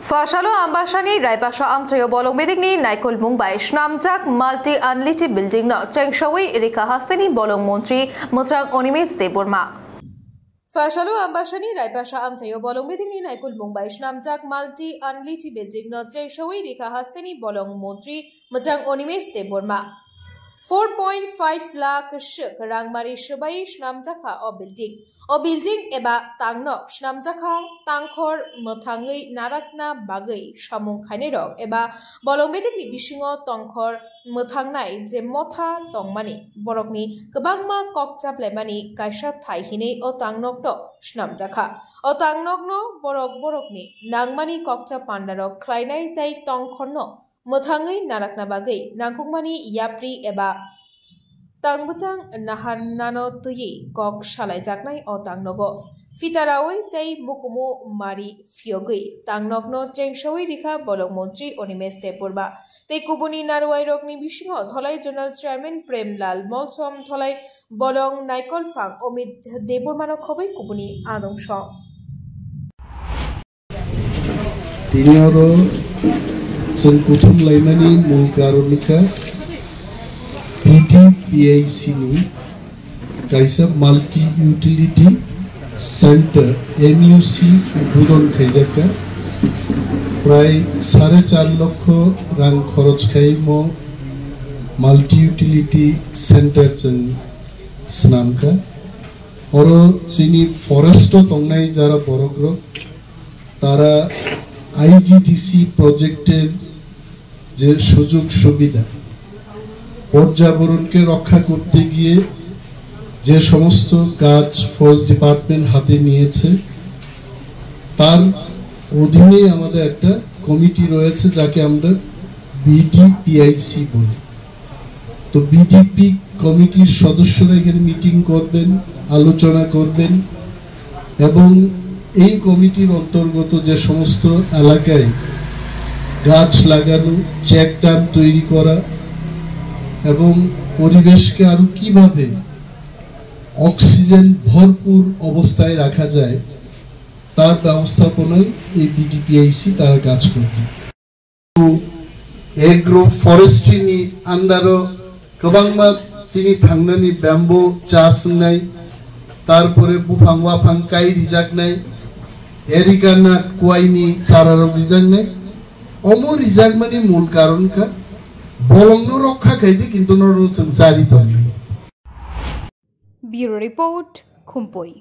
Fasalo ambashani raipasha amchayo bolong bedingni naikol mumbai shnamjak multi unliti building no chengshawi rika hasteni bolong montri mutrang onimes deburma Fasalo ambashani raipasha amchayo bolong bedingni naikol mumbai shnamjak multi unliti building no chengshawi rika hasteni bolong montri mutrang onimes deburma 4.5 lakh shuk rangmari shubai shnamjaka o building eba tangnok shnamjaka tangkhor mothangai narakna bagai samung khainirok eba bolongbeding ni bisingo tongkhor mothangnai je motha tongmani borokni kwbangma kokchaplaimani kaisa thai hinei o tangnok no shnamjaka o tangnok no borokni nangmani kokcha pandarok khlainai tai tongkhor no mothangai narakna bagai nangkukmani yapri eba tangbutang naharnano tuyi kok salaijaknai o tangnogo fitarawi tei mukumu mari fiogui tangnokno chengshawi rikha bolong montri onimes deburma tei kubuni narwai rokni bisingo tholai zonal chairman premlal molsom tholai bolong naikol phang omit deburmano khobai kubuni adongso tinoro sengkutum laimani mulkaronika PDPIC ni kaisa multi utility center MUC উদ্বোধন খাইজাকা প্রায় 4.5 লক্ষ রাং খরচ খাইমো multi utility centre जों স্নামকা অরো চিনি forest তংনাই যারা বড়গ্র তারা আইজিডিসি প্রজেক্টের যে সুযোগ সুবিধা পর্যাবরণকে রক্ষা করতে গিয়ে যে সমস্ত কাজ ফরেস্ট ডিপার্টমেন্ট হাতে নিয়েছে তার অধীনে আমাদের একটা কমিটি রয়েছে যাকে আমরা বিডিপিআইসি বলি তো বিডিপি কমিটির সদস্যরা এখানে মিটিং করবেন আলোচনা করবেন এবং এই কমিটির অন্তর্গত যে সমস্ত এলাকায় গাছ লাগানো চেক ড্যাম তৈরি করা এবং পরিবেশকে আরো কিভাবে অক্সিজেন ভরপুর অবস্থায় রাখা যায় তার ব্যবস্থাপনায় এই বিডিপিআইসি তারা কাজ করবে এগ্রো ফরেস্ট্রি নি আন্ডারো गोबांमा চিনি थांनानै ব্যাম্বো চাষ নাই তারপরে বুফাং ওয়াফাং কাই রিজাক নাই এরিকানা কোয়াইনি সারারক রিজাক নাই অমো রিজাক মানে মূল কারণ কা bolongno rokha kaide kintu no zaari tong Bureau Report Khumpoi